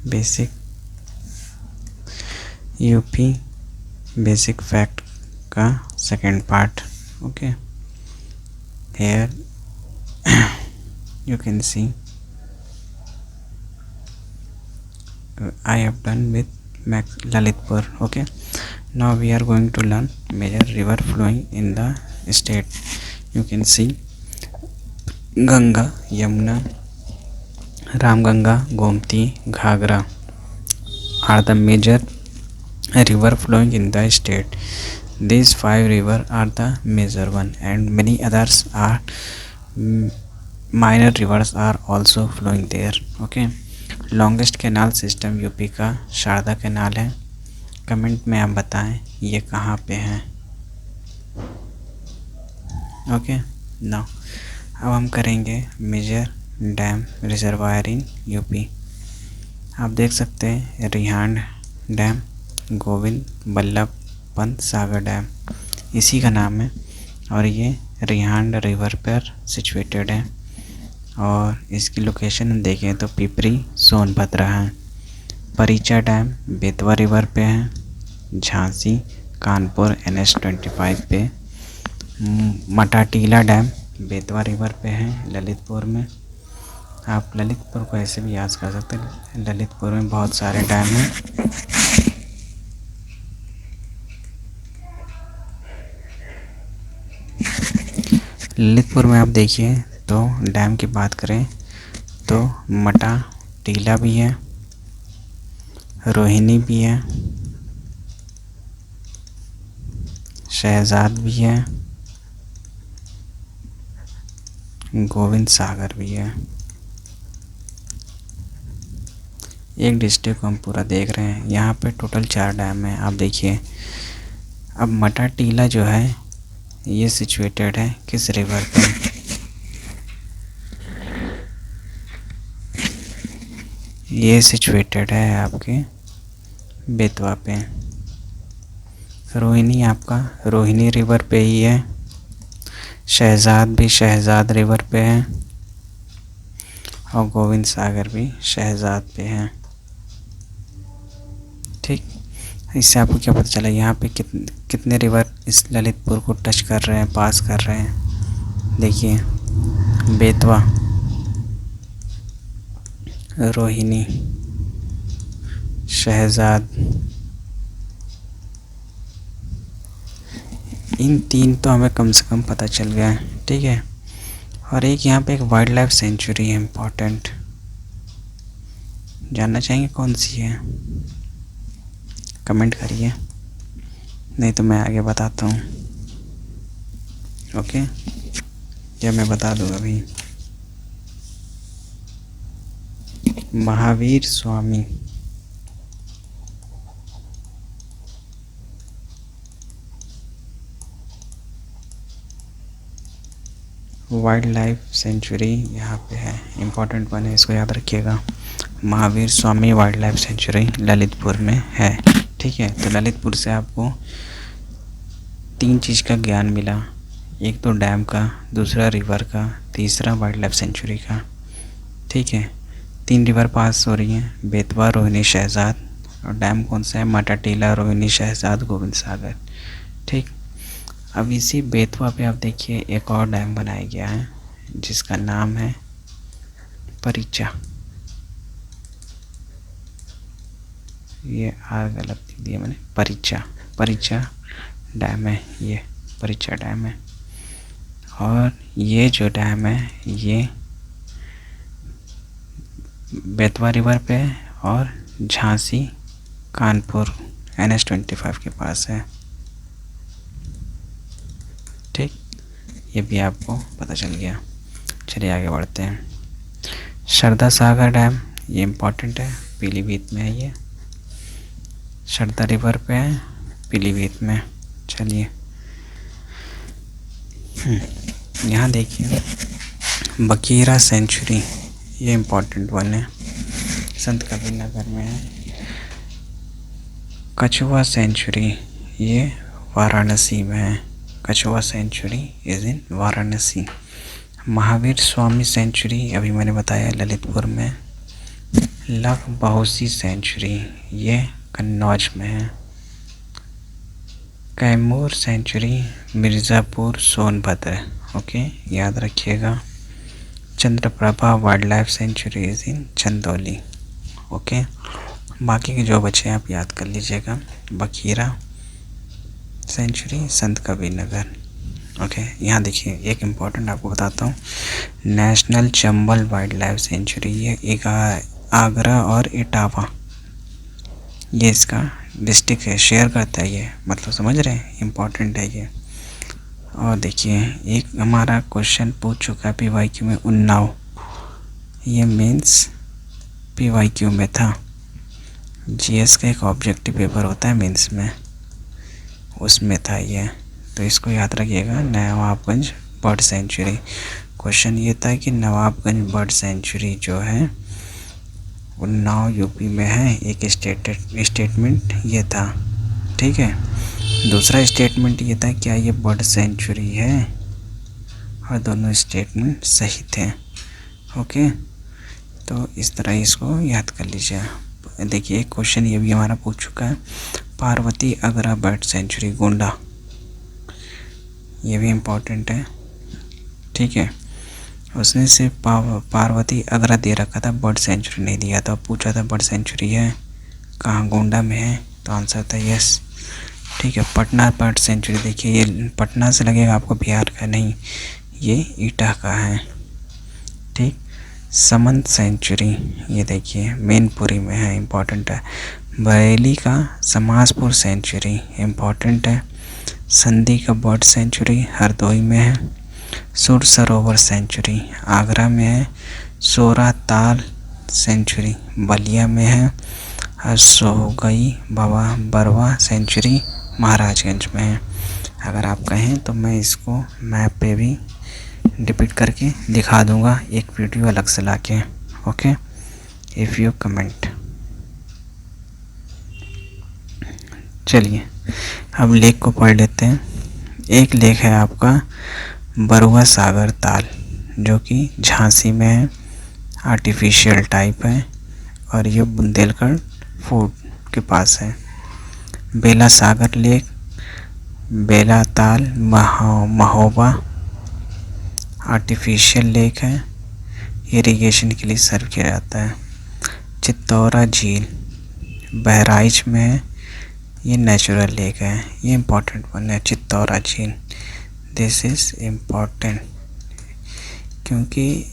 Basic UP basic fact का second part. Okay, here you can see I have done with Lalitpur. Okay, now we are going to learn major river flowing in the state. You can see Ganga, Yamuna, Ramganga, Gomti, Ghagra are the major river flowing in the state. These 5 rivers are the major one, and many others are minor rivers are also flowing there. Okay, longest canal system UP का Sharda canal है. Comment में आप बताएं ये कहाँ पे है. Okay, now अब हम करेंगे major dam reservoir in UP. आप देख सकते हैं रिहांड डैम, गोविंद बल्लभ पंत सागर डैम, इसी का नाम है और ये रिहांड रिवर पर सिचुएटेड है. और इसकी लोकेशन देखें तो पिपरी सोनभद्र है. परिचा डैम बेतवा रिवर पे है. झांसी कानपुर NH-25 पे. मटाटीला डैम बेतवा रिवर पे है ललितपुर में. आप ललितपुर को ऐसे भी याद कर सकते हैं, ललितपुर में बहुत सारे डैम हैं. ललितपुर में आप देखिए तो डैम की बात करें तो मटा टीला भी है, रोहिणी भी है, शहजाद भी है, गोविंद सागर भी है. एक डिस्ट्रिक्ट को हम पूरा देख रहे हैं. यहाँ पे टोटल 4 डैम है. आप देखिए, अब मटा टीला जो है ये सिचुएटेड है किस रिवर पे? ये सिचुएटेड है आपके बेतवा पे. रोहिणी आपका रोहिणी रिवर पे ही है. शहजाद भी शहजाद रिवर पे है और गोविंद सागर भी शहजाद पे है. ठीक, इससे आपको क्या पता चला यहाँ पे कितने रिवर इस ललितपुर को टच कर रहे हैं, पास कर रहे हैं. देखिए, बेतवा, रोहिणी, शहजाद, इन 3 तो हमें कम से कम पता चल गया है. ठीक है, और एक यहाँ पे एक वाइल्ड लाइफ सेंचुरी है इम्पोर्टेंट. जानना चाहेंगे कौन सी है? कमेंट करिए, नहीं तो मैं आगे बताता हूँ. ओके, या मैं बता दूँ अभी. Mahavir Swami wild life sanctuary यहाँ पे है, इम्पोर्टेंट वन है, इसको याद रखिएगा. Mahavir Swami wild life sanctuary Lalitpur में है. ठीक है, तो ललितपुर से आपको 3 चीज़ का ज्ञान मिला. एक तो डैम का, दूसरा रिवर का, तीसरा वाइल्ड लाइफ सेंचुरी का. ठीक है, 3 रिवर पास हो रही हैं, बेतवा, रोहिणी, शहजाद. और डैम कौन सा है? मटाटीला, रोहिणी, शहजाद, गोविंद सागर. ठीक, अब इसी बेतवा पे आप देखिए एक और डैम बनाया गया है जिसका नाम है परिचा. ये आर गलत लिख दिया मैंने, परिचा डैम है. ये परिचा डैम है. और ये जो डैम है ये बेतवा रिवर पे है और झांसी कानपुर NH-25 के पास है. ठीक, ये भी आपको पता चल गया. चलिए आगे बढ़ते हैं. शारदा सागर डैम, ये इम्पोर्टेंट है, पीलीभीत में है. ये शारदा रिवर पे है, पीलीभीत में. चलिए यहाँ देखिए बकीरा सेंचुरी, ये इम्पोर्टेंट वन है, संत कबीर नगर में है. कछुआ सेंचुरी, ये वाराणसी में है. Kachhua sanctuary is in Varanasi. Mahavir Swami sanctuary अभी मैंने बताया ललितपुर में. लखबहुसी सेंचुरी ये कन्नौज में है। कैमूर सेंचुरी मिर्ज़ापुर सोनभद्र। ओके, याद रखिएगा। Chandraprabha wild life sanctuary is in Chandauli. Okay, बाकी के जो बचे आप याद कर लीजिएगा। बखीरा सेंचुरी संत कबीर नगर। ओके, यहाँ देखिए एक इम्पॉर्टेंट आपको बताता हूँ, national Chambal wild life sanctuary ये एक आगरा और इटावा ये इसका डिस्ट्रिक्ट है, शेयर करता है ये, मतलब समझ रहे हैं, इम्पॉर्टेंट है ये। और देखिए एक हमारा क्वेश्चन पूछ चुका है पीवाईक्यू में, उन्नाव, ये मीन्स पीवाईक्यू में था। जीएस का एक ऑब्जेक्टिव पेपर होता है मीन्स में, उसमें था ये, तो इसको याद रखिएगा। नवाबगंज बर्ड सेंचुरी, क्वेश्चन ये था कि नवाबगंज बर्ड सेंचुरी जो है उन्नाव यूपी में है। एक स्टेटमेंट ये था, ठीक है। दूसरा स्टेटमेंट ये था क्या ये बर्ड सेंचुरी है, और दोनों स्टेटमेंट सही थे। ओके, तो इस तरह इसको याद कर लीजिए। देखिए एक क्वेश्चन ये भी हमारा पूछ चुका है, पार्वती अगरा बर्ड सेंचुरी गोंडा, ये भी इम्पोर्टेंट है, ठीक है। उसने सिर्फ पार्वती अगरा दे रखा था, बर्ड सेंचुरी नहीं दिया था। पूछा था बर्ड सेंचुरी है कहाँ, गोंडा में है, तो आंसर था यस, ठीक है। पटना बर्ड सेंचुरी, देखिए ये पटना से लगेगा आपको बिहार का, नहीं ये ईटा का है, ठीक। समंत सेंचुरी ये देखिए मैनपुरी में है, इम्पॉर्टेंट है। बरेली का समाजपुर सेंचुरी इम्पॉर्टेंट है। संधी का बर्ड सेंचुरी हरदोई में है। सुर सरोवर सेंचुरी आगरा में है। सोरा ताल सेंचुरी बलिया में है। सोगई बाबा बरवा सेंचुरी महाराजगंज में है। अगर आप कहें तो मैं इसको मैप पे भी डिपिक्ट करके दिखा दूंगा, एक वीडियो अलग से लाके। Okay, if you comment. चलिए अब लेक को पढ़ लेते हैं। एक लेक है आपका बरुआ सागर ताल, जो कि झांसी में है, आर्टिफिशियल टाइप है, और ये बुंदेलखंड फोर्ट के पास है। बेला सागर लेक, बेला ताल महोबा आर्टिफिशियल लेक है, इरिगेशन के लिए सर्व किया जाता है। चित्तौरा झील बहराइच में है, ये नेचुरल लेक है, ये इम्पोर्टेंट वन है। चित्तौरा झील दिस इज़ इम्पोर्टेंट, क्योंकि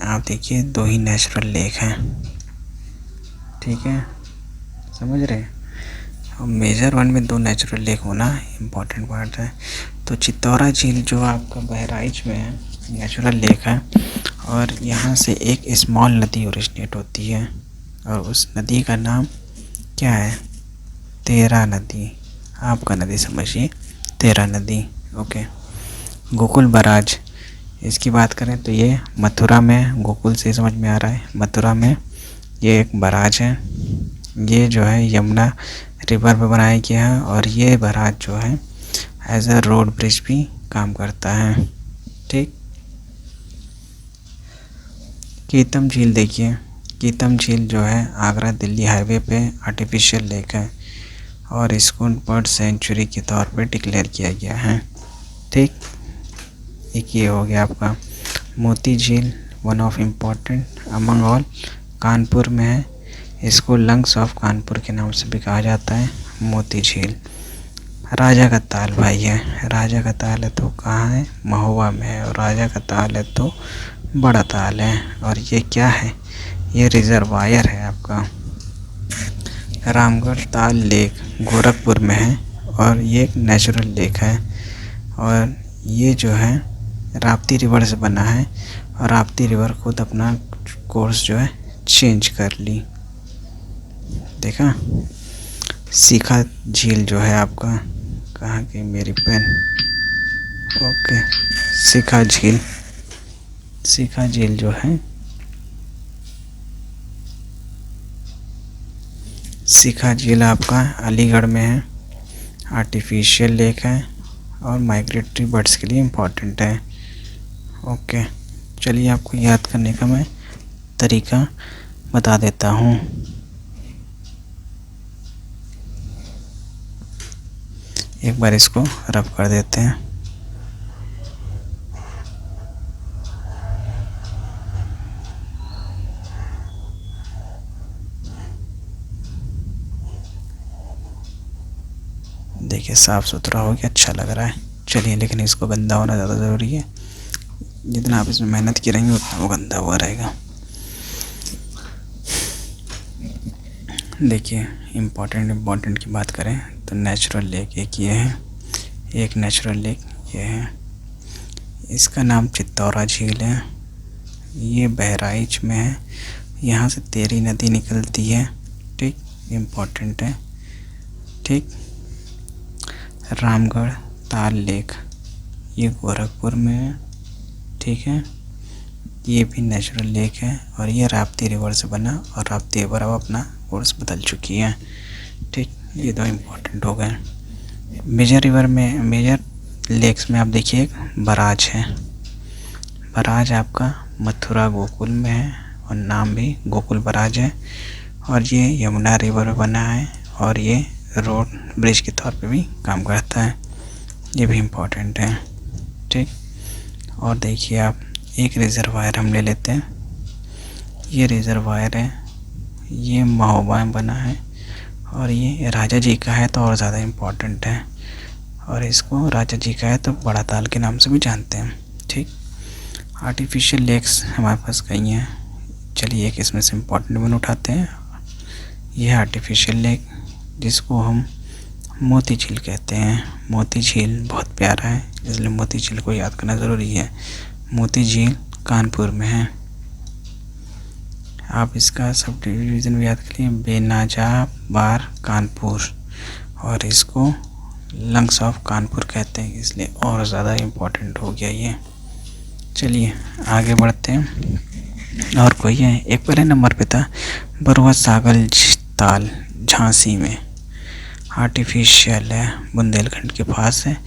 आप देखिए दो ही नेचुरल लेक हैं, ठीक है, समझ रहे हैं। और मेजर वन में दो नेचुरल लेक होना इम्पोर्टेंट पार्ट है। तो चित्तौरा झील जो आपका बहराइच में है, नेचुरल लेक है, और यहाँ से एक स्मॉल नदी ओरिजिनेट होती है, और उस नदी का नाम क्या है, तेरा नदी। आपका नदी समझिए, तेरा नदी। ओके, गोकुल बराज, इसकी बात करें तो ये मथुरा में, गोकुल से समझ में आ रहा है, मथुरा में ये एक बराज है। ये जो है यमुना रिवर पे बनाया गया है, और ये बराज जो है एज अ रोड ब्रिज भी काम करता है, ठीक। कीतम झील देखिए, कीतम झील जो है आगरा दिल्ली हाईवे पे आर्टिफिशियल लेक है, और इसको बर्ड सेंचुरी के तौर पे डिक्लेयर किया गया है, ठीक। एक ये हो गया आपका मोती झील, one of important among all, Kanpur में है, इसको लंग्स ऑफ कानपुर के नाम से भी कहा जाता है, मोती झील। राजा का ताल भाई है, राजा का ताल है तो कहाँ है, महोबा में है, और राजा का ताल है तो बड़ा ताल है, और ये क्या है, ये रिजर्वायर है आपका। रामगढ़ ताल लेक गोरखपुर में है, और ये एक नेचुरल लेक है, और ये जो है राप्ती रिवर से बना है, और राप्ती रिवर खुद अपना कोर्स जो है चेंज कर ली, देखा। सीखा झील जो है आपका, कहाँ की मेरी पेन, ओके, सीखा झील, सीखा झील जो है, सीखा झील आपका अलीगढ़ में है, आर्टिफिशियल लेक है, और माइग्रेटरी बर्ड्स के लिए इम्पोर्टेंट है। ओके, चलिए आपको याद करने का मैं तरीका बता देता हूँ। एक बार इसको रब कर देते हैं। देखिए साफ़ सुथरा हो गया, अच्छा लग रहा है। चलिए, लेकिन इसको गंदा होना ज़्यादा ज़रूरी है। जितना आप इसमें मेहनत करेंगे उतना वो गंदा हुआ रहेगा। देखिए, इम्पोर्टेंट की बात करें तो नेचुरल लेक एक ये है, एक नेचुरल लेक ये है। इसका नाम चित्तौरा झील है। ये बहराइच में है। यहाँ से तेरी नदी निकलती है। ठीक, इम्पोर्टेंट है। ठीक, रामगढ़ ताल लेक ये गोरखपुर में है। ठीक है, ये भी नेचुरल लेक है और ये राप्ती रिवर से बना, और राप्ती रिवर अब अपना कोर्स बदल चुकी है। ठीक, ये दो इम्पोर्टेंट हो गए। मेजर रिवर में, मेजर लेक्स में आप देखिए एक बराज है। बराज आपका मथुरा गोकुल में है और नाम भी गोकुल बराज है, और ये यमुना रिवर में बना है और ये रोड ब्रिज के तौर पे भी काम करता है। ये भी इम्पोर्टेंट है। ठीक, और देखिए आप एक रिजर्वायर हम ले लेते हैं। ये रिजर्वायर है, ये महोबा में बना है और ये राजा जी का है तो और ज़्यादा इम्पोर्टेंट है, और इसको राजा जी का है तो बड़ा ताल के नाम से भी जानते हैं। ठीक, आर्टिफिशियल लेक्स हमारे पास कई हैं। चलिए एक इसमें से इम्पोर्टेंट वन उठाते हैं। यह आर्टिफिशियल लेक जिसको हम मोती झील कहते हैं। मोती झील बहुत प्यारा है, इसलिए मोती झील को याद करना ज़रूरी है। मोती झील कानपुर में है। आप इसका सब डिवीज़न भी याद करिए, बेनाजाबार कानपुर, और इसको लंग्स ऑफ कानपुर कहते हैं, इसलिए और ज़्यादा इम्पोर्टेंट हो गया ये। चलिए आगे बढ़ते हैं। और कोई है, एक पहले नंबर पे था बरुआ सागर ताल झांसी में, आर्टिफिशियल है, बुंदेलखंड के पास है।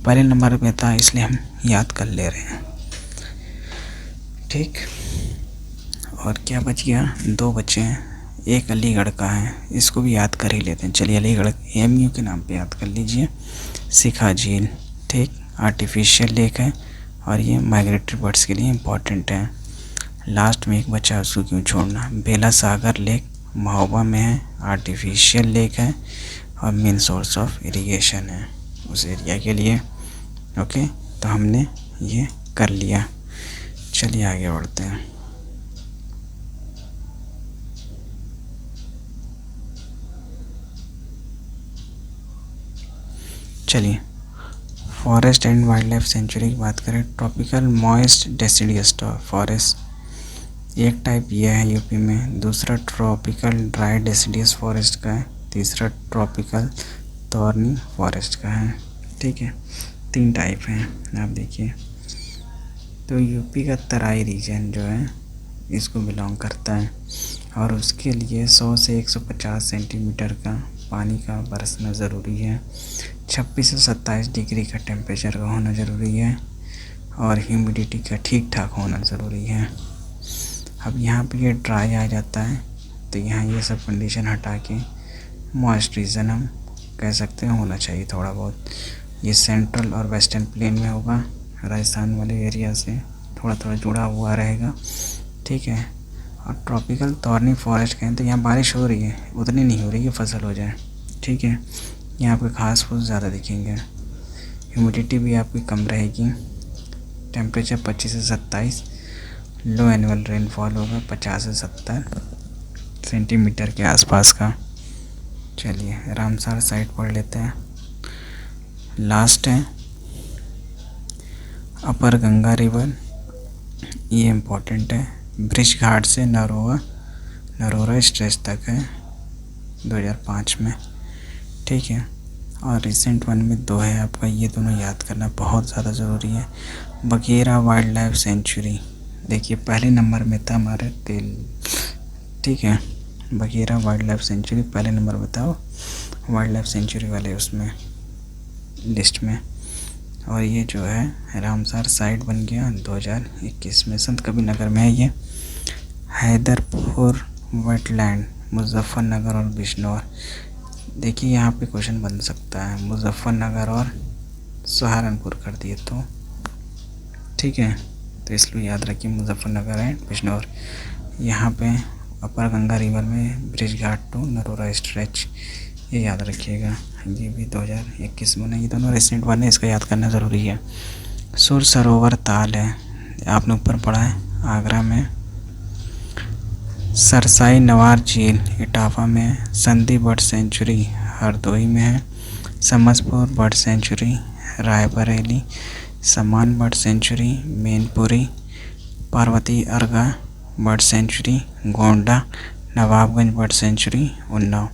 पहले नंबर पे था इसलिए हम याद कर ले रहे हैं। ठीक, और क्या बच गया, दो बचे हैं। एक अलीगढ़ का है, इसको भी याद कर ही लेते हैं। चलिए अलीगढ़ एमयू के नाम पे याद कर लीजिए। सिखा झील, ठीक, आर्टिफिशियल लेक है और ये माइग्रेटरी बर्ड्स के लिए इम्पोर्टेंट है। लास्ट में एक बचा, उसको क्यों छोड़ना। बेला सागर लेक महोबा में है, आर्टिफिशियल लेक है और मेन सोर्स ऑफ इरिगेशन है उस एरिया के लिए। ओके, तो हमने ये कर लिया। चलिए आगे बढ़ते हैं। चलिए forest and wild life sanctuary की बात करें। ट्रॉपिकल मॉइस्ट डेसिडियस फॉरेस्ट एक टाइप ये है यूपी में, दूसरा ट्रॉपिकल ड्राई डेसिडियस फॉरेस्ट का है, तीसरा ट्रॉपिकल थॉर्नी फॉरेस्ट का है। ठीक है, तीन टाइप हैं आप देखिए। तो यूपी का तराई रीजन जो है इसको बिलोंग करता है और उसके लिए 100 से 150 सेंटीमीटर का पानी का बरसना ज़रूरी है। 26 से 27 डिग्री का टेम्परेचर का होना ज़रूरी है और ह्यूमिडिटी का ठीक ठाक होना ज़रूरी है। अब यहाँ पे ये ड्राई आ जाता है तो यहाँ ये सब कंडीशन हटा के मॉइस्ट रीजन हम कह सकते हैं होना चाहिए थोड़ा बहुत। ये सेंट्रल और वेस्टर्न प्लेन में होगा, राजस्थान वाले एरिया से थोड़ा थोड़ा जुड़ा हुआ रहेगा। ठीक है, और ट्रॉपिकल थॉर्नी फॉरेस्ट कहें तो यहाँ बारिश हो रही है, उतनी नहीं हो रही है फसल हो जाए। ठीक है, यहाँ पे घास फूस ज़्यादा दिखेंगे, ह्यूमिडिटी भी आपकी कम रहेगी, टेम्परेचर 25 से 27, लो एनुअल रेनफॉल होगा 50 से 70 सेंटीमीटर के आसपास का। चलिए रामसार साइड पढ़ लेते हैं। लास्ट है अपर गंगा रिवर, ये इम्पोर्टेंट है। ब्रिज घाट से नरोरा स्ट्रेच तक है 2005 में। ठीक है, और रिसेंट वन में दो है आपका, ये दोनों याद करना बहुत ज़्यादा ज़रूरी है। बघेरा वाइल्ड लाइफ सेंचुरी देखिए पहले नंबर में था हमारे तेल। ठीक है, बघेरा वाइल्ड लाइफ सेंचुरी पहले नंबर में था वाइल्ड लाइफ सेंचुरी वाले उसमें लिस्ट में। और ये जो है रामसार साइट बन गया 2021 में, संत कबीर नगर में है ये। हैदरपुर वेटलैंड मुजफ्फरनगर और बिजनौर। देखिए यहाँ पे क्वेश्चन बन सकता है, मुजफ्फरनगर और सहारनपुर कर दिए तो ठीक है, तो इसलिए याद रखिए मुजफ्फरनगर एंड बिजनौर। यहाँ पे अपर गंगा रिवर में ब्रिज घाट टू नरोरा स्ट्रेच, ये याद रखिएगा। ये भी 2021 में नहीं, दोनों रिसेंट वन है, इसका याद करना ज़रूरी है। सुर सरोवर ताल है, आपने ऊपर पढ़ा है, आगरा में। सरसाई नवार झील इटावा में। संधि बर्ड सेंचुरी हरदोई में है। Samaspur bird sanctuary Raebareli. Saman bird sanctuary Mainpuri. Parvati Arga bird sanctuary Gonda. Nawabganj bird sanctuary Unnao.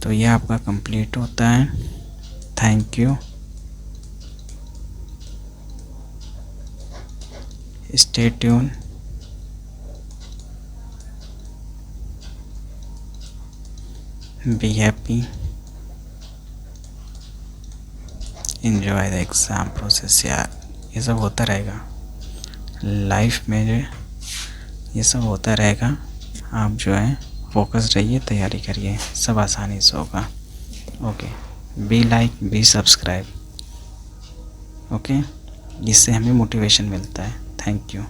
तो यह आपका कंप्लीट होता है। Thank you. Stay tuned. Be happy. Enjoy the exam process. यार ये सब होता रहेगा लाइफ में, जो ये सब होता रहेगा। आप जो है फोकस रहिए, तैयारी करिए, सब आसानी से होगा। Okay, be like B subscribe. Okay, इससे हमें मोटिवेशन मिलता है। Thank you.